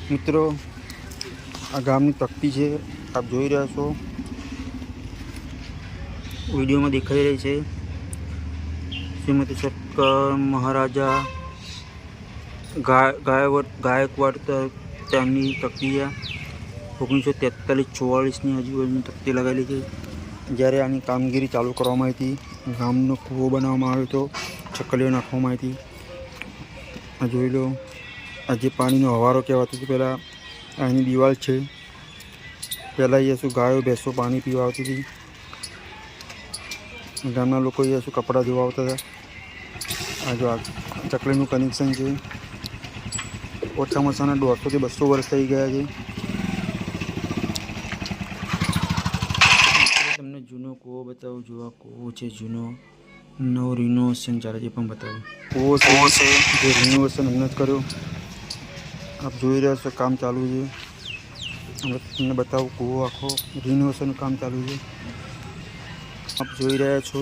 મિત્રો આ ગામની તકતી છે, આપ જોઈ રહ્યા છો, વિડીયોમાં દેખાઈ રહી છે. શ્રીમતી શક્કર મહારાજા ગાયકવાડ તેમની તકતી છે. 1943-44ની આજુબાજુની તકતી લગાવેલી છે. જ્યારે આની કામગીરી ચાલુ કરવામાં આવી હતી, ગામનો કૂવો બનાવવામાં આવ્યો હતો, ચકલીઓ નાખવામાં આવી હતી. આ જોઈ લો, આ જે પાણીનો હવારો કહેવાતો હતો, પહેલાં આની દિવાલ છે. પહેલાં અહીંયા શું ગાયો ભેંસો પાણી પીવા આવતી હતી. ગામના લોકો અહીંયા શું કપડાં ધોવા આવતા હતા. આ જો આ ચકલીનું કનેક્શન છે. ઓછામાં ઓછાના 150 થી 200 વર્ષ થઈ ગયા છે. તમને જૂનો કૂવો બતાવું. જો આ કૂવો છે જૂનો, નવો રિનોવેશન ચાલે છે પણ બતાવું. કૂવો છે જે રિનોવેશન હમણાં જ કર્યો. આપ જોઈ રહ્યા છો, કામ ચાલુ છે. હવે તમને બતાવું, કૂવો આખો રિનોવેશનનું કામ ચાલુ છે. આપ જોઈ રહ્યા છો,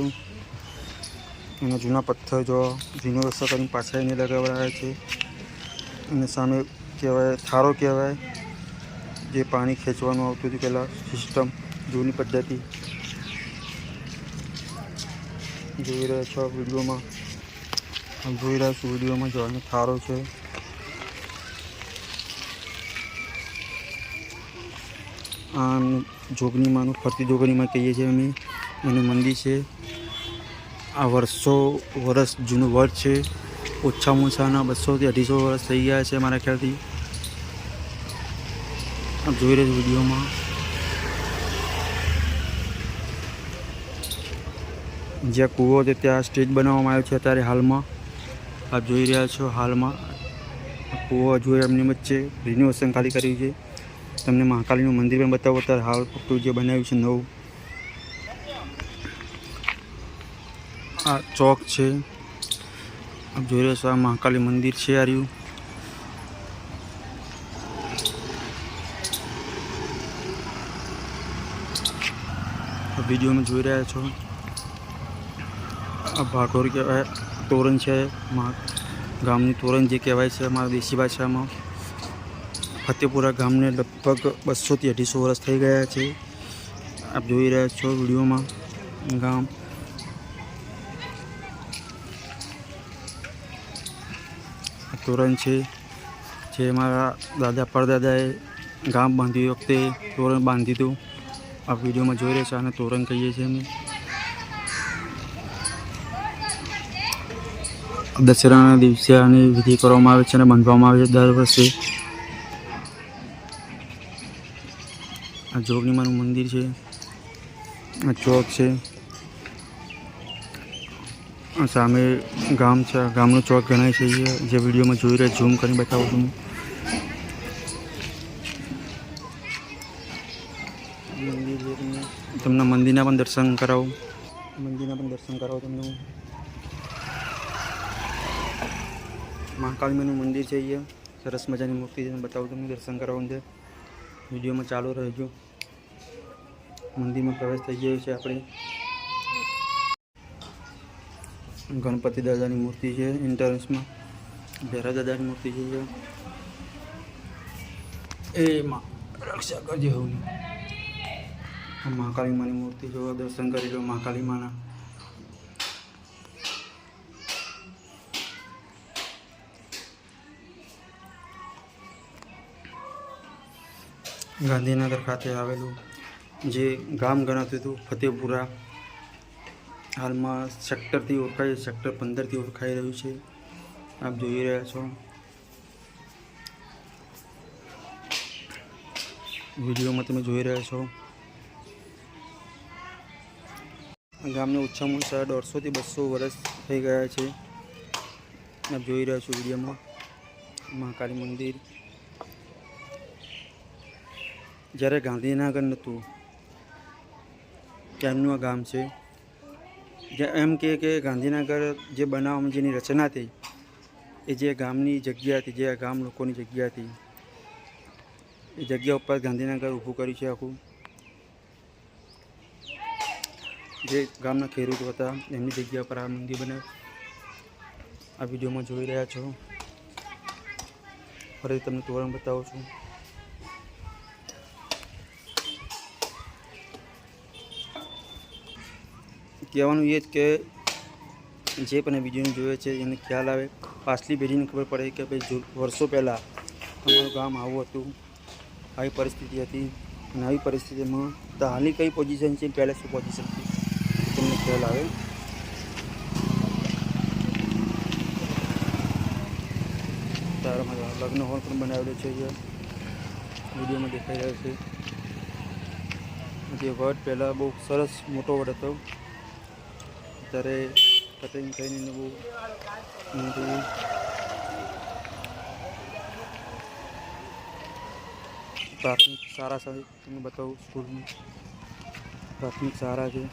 એના જૂના પથ્થર જો રિનોવેશન કરીને પાછા એને લગાવડાવ્યા છે. અને સામે કહેવાય થારો કહેવાય, જે પાણી ખેંચવાનું આવતું હતું પહેલાં, સિસ્ટમ જૂની પદ્ધતિ જોઈ રહ્યા છો. વિડીયોમાં જોઈ રહ્યા છો, વિડીયોમાં જોવાનો થારો છે. આ જોગણીમાંનું ફરતી જોગણીમાં કહીએ છીએ અમે, એનું મંદિર છે. આ વર્ષ જૂનું વર્ષ છે. ઓછામાં ઓછાના 200 થી 250 વર્ષ થઈ ગયા છે મારા ખ્યાલથી. આપ જોઈ રહ્યા છો વિડીયોમાં. જ્યાં કૂવો છે ત્યાં સ્ટેજ બનાવવામાં આવ્યો છે અત્યારે હાલમાં. આપ જોઈ રહ્યા છો, હાલમાં કૂવો હજુ એમની વચ્ચે રિનોવેશન ખાલી કર્યું છે. તમને મહાકાલીનું મંદિર પણ બતાવો અત્યારે હાલ પૂરતું જે બનાવ્યું છે નવું. આ ચોક છે, આપ જોઈ રહ્યા છો. આ મહાકાલી મંદિર છે. આ રહ્યું. વિડીયોમાં જોઈ રહ્યા છો, આ ભાગોળ કહેવાય, તોરણ છે. ગામની તોરણ જે કહેવાય છે અમારા દેશી ભાષામાં. ફતેપુરા ગામને લગભગ 200 થી 250 વર્ષ થઈ ગયા છે. આપ જોઈ રહ્યા છો વિડીયોમાં ગામ. તોરણ છે જે મારા દાદા પરદાદાએ ગામ બાંધી વખતે તોરણ બાંધી હતું. આ વિડીયોમાં જોઈ રહ્યા છો, આને તોરણ કહીએ છીએ અમે. દશેરાના દિવસે આની વિધિ કરવામાં આવે છે અને બાંધવામાં આવે છે દર વર્ષે. આ જોગણીમાનું મંદિર છે. આ ચોક છે. આ સામે ગામ છે. ગામનો ચોક ગણાય છે જે વિડીયોમાં જોઈ રહ્યા. ઝૂમ કરીને બતાવું છું. મંદિર છે, તમને મંદિરના પણ દર્શન કરાવું. તમને મહાકાળીમાનું મંદિર છે. અહીંયા સરસ મજાની મૂર્તિ છે, બતાવું તમને, દર્શન કરાવું છે. વિડીયોમાં ચાલુ રહેજો. મંદિરમાં પ્રવેશ થઈ ગયો છે આપણે. ગણપતિ દાદાની મૂર્તિ છે એન્ટ્રન્સમાં. ભેરા દાદાની મૂર્તિ છે. એ માં રક્ષા કરજે. હું મહાકાળી માની મૂર્તિ જો, દર્શન કરી લો મહાકાળી માના. ગાંધીનગર ખાતે આવેલું જે ગામ ગણાતું હતું ફતેપુરા, હાલમાં સેક્ટરથી ઓળખાય, સેક્ટર 15થી ઓળખાઈ રહ્યું છે. આપ જોઈ રહ્યા છો વિડીયોમાં, તમે જોઈ રહ્યા છો. ગામને ઓછામાં ઓછા 150 થી 200 વર્ષ થઈ ગયા છે. આપ જોઈ રહ્યા છો વિડીયોમાં મહાકાળી મંદિર. જ્યારે ગાંધીનગર નહોતું ત્યારનું આ ગામ છે. એમ કે ગાંધીનગર જે બનાવવામાં જેની રચના થઈ, એ જે ગામની જગ્યા હતી, જે ગામ લોકોની જગ્યા હતી, એ જગ્યા ઉપર ગાંધીનગર ઊભું કર્યું છે આખું. જે ગામના ખેડૂતો હતા એમની જગ્યા પર આ મંદિર બનાવ્યું. આ વિડીયોમાં જોઈ રહ્યા છો. ફરી તમને તોરણ બતાવું છું. કહેવાનું એ જ કે જે પણ વિડીયોને જોવે છે એને ખ્યાલ આવે, પાછલી પેઢીને ખબર પડે કે ભાઈ વર્ષો પહેલાં અમારું ગામ આવું હતું, આવી પરિસ્થિતિ હતી અને આવી પરિસ્થિતિમાં તો હાલની કઈ પોઝિશન છે, પહેલાં શું પોઝિશન છે તમને ખ્યાલ આવે. તારામાં લગ્ન હોલ પણ બનાવેલો છે, અહીંયા વિડીયોમાં દેખાઈ રહ્યો છે. જે વડ પહેલાં બહુ સરસ મોટો વડ હતો, અત્યારે કટિંગ થઈને બહુ મોટું. પ્રાથમિક સારા છે, તમને બતાવું સ્કૂલનું પ્રાથમિક સારા છે.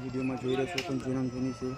વિડીયોમાં જોઈ રહ્યો છો પણ જૂનામાં જૂની છે.